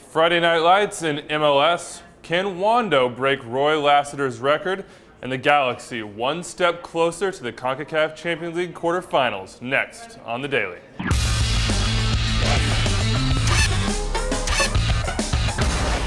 Friday Night Lights in MLS. Can Wondo break Roy Lassiter's record? And the Galaxy one step closer to the CONCACAF Champions League quarterfinals. Next on The Daily.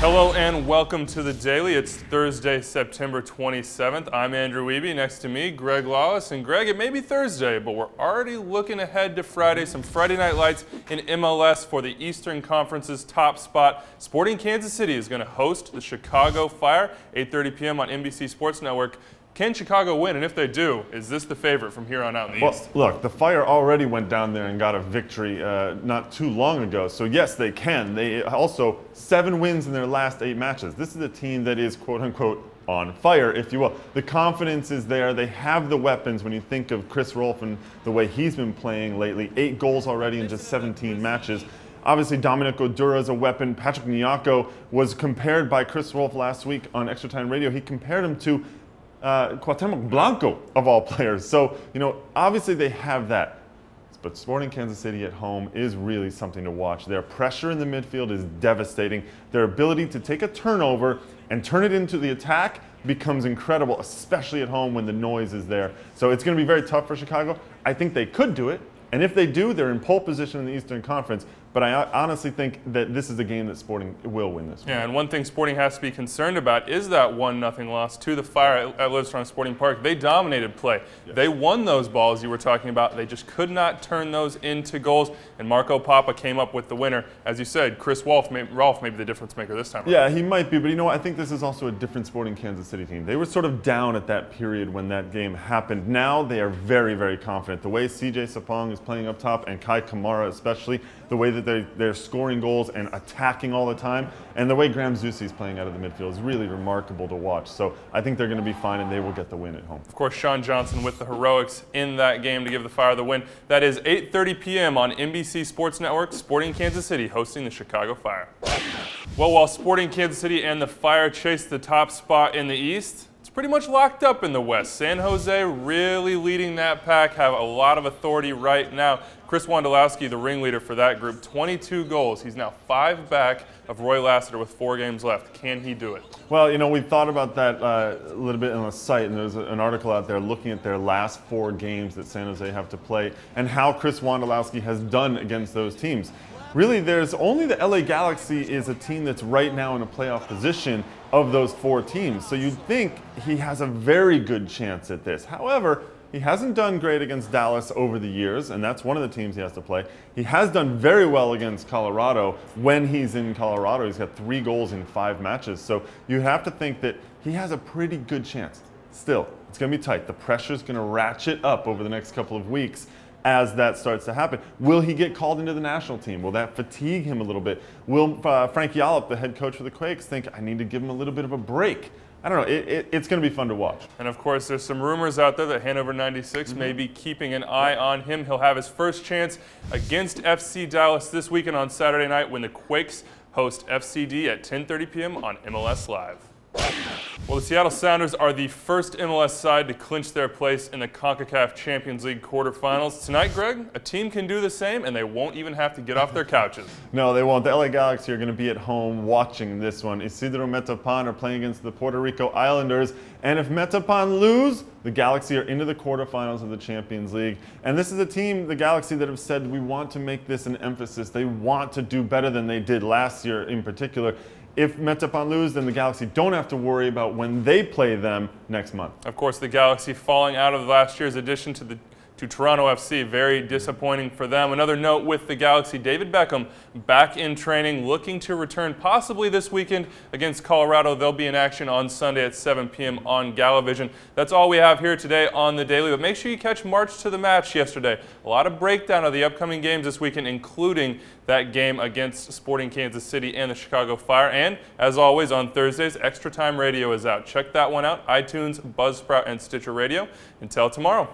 Hello and welcome to The Daily. It's Thursday, September 27th. I'm Andrew Wiebe. Next to me, Greg Lawless. And Greg, it may be Thursday, but we're already looking ahead to Friday. Some Friday Night Lights in MLS for the Eastern Conference's top spot. Sporting Kansas City is going to host the Chicago Fire, 8:30 p.m. on NBC Sports Network. Can Chicago win? And if they do, is this the favorite from here on out in the East? Look, the Fire already went down there and got a victory not too long ago. So yes, they can. They also 7 wins in their last 8 matches. This is a team that is quote unquote on fire, if you will. The confidence is there. They have the weapons when you think of Chris Rolfe and the way he's been playing lately. 8 goals already in just 17 matches. Obviously, Dominic Odura is a weapon. Patrick Nyako was compared by Chris Rolfe last week on Extra Time Radio. He compared him to Cuauhtemoc Blanco, of all players. So, you know, obviously they have that. But Sporting Kansas City at home is really something to watch. Their pressure in the midfield is devastating. Their ability to take a turnover and turn it into the attack becomes incredible, especially at home when the noise is there. So it's going to be very tough for Chicago. I think they could do it. And if they do, they're in pole position in the Eastern Conference. But I honestly think that this is a game that Sporting will win this one. Yeah, and one thing Sporting has to be concerned about is that 1-0 loss to the Fire at Livestrong Sporting Park. They dominated play. Yes. They won those balls you were talking about. They just could not turn those into goals. And Marco Papa came up with the winner. As you said, Chris Rolfe may be the difference maker this time. Yeah, he might be. But you know what? I think this is also a different Sporting Kansas City team. They were sort of down at that period when that game happened. Now they are very, very confident. The way CJ Sapong is playing up top, and Kai Kamara especially, the way that they're scoring goals and attacking all the time, and the way Graham Zusi is playing out of the midfield is really remarkable to watch. So I think they're going to be fine, and they will get the win at home. Of course, Sean Johnson with the heroics in that game to give the Fire the win. That is 8:30 p.m. on NBC Sports Network. Sporting Kansas City hosting the Chicago Fire. Well, while Sporting Kansas City and the Fire chase the top spot in the East, it's pretty much locked up in the West. San Jose really leading that pack, have a lot of authority right now. Chris Wondolowski, the ringleader for that group, 22 goals. He's now 5 back of Roy Lassiter with 4 games left. Can he do it? Well, you know, we thought about that a little bit on the site, and there's an article out there looking at their last 4 games that San Jose have to play and how Chris Wondolowski has done against those teams. Really, there's only the LA Galaxy is a team that's right now in a playoff position of those 4 teams. So you'd think he has a very good chance at this. However, he hasn't done great against Dallas over the years, and that's one of the teams he has to play. He has done very well against Colorado when he's in Colorado. He's got 3 goals in 5 matches. So you have to think that he has a pretty good chance. Still, it's going to be tight. The pressure's going to ratchet up over the next couple of weeks as that starts to happen. Will he get called into the national team? Will that fatigue him a little bit? Will Frank Yallop, the head coach for the Quakes, think, I need to give him a little bit of a break? I don't know. It's going to be fun to watch. And of course, there's some rumors out there that Hanover 96 may be keeping an eye on him. He'll have his first chance against FC Dallas this weekend on Saturday night when the Quakes host FCD at 10:30 p.m. on MLS Live. Well, the Seattle Sounders are the first MLS side to clinch their place in the CONCACAF Champions League quarterfinals. Tonight, Greg, a team can do the same, and they won't even have to get off their couches. No, they won't. The LA Galaxy are going to be at home watching this one. Isidro Metapan are playing against the Puerto Rico Islanders, and if Metapan lose, the Galaxy are into the quarterfinals of the Champions League. And this is a team, the Galaxy, that have said we want to make this an emphasis. They want to do better than they did last year in particular. If Metapan lose, then the Galaxy don't have to worry about when they play them next month. Of course, the Galaxy falling out of last year's addition to Toronto FC. Very disappointing for them. Another note with the Galaxy, David Beckham back in training, looking to return possibly this weekend against Colorado. They'll be in action on Sunday at 7 p.m. on Galavision. That's all we have here today on The Daily, but make sure you catch March to the Match yesterday. A lot of breakdown of the upcoming games this weekend, including that game against Sporting Kansas City and the Chicago Fire. And as always, on Thursdays, Extra Time Radio is out. Check that one out, iTunes, Buzzsprout, and Stitcher Radio. Until tomorrow.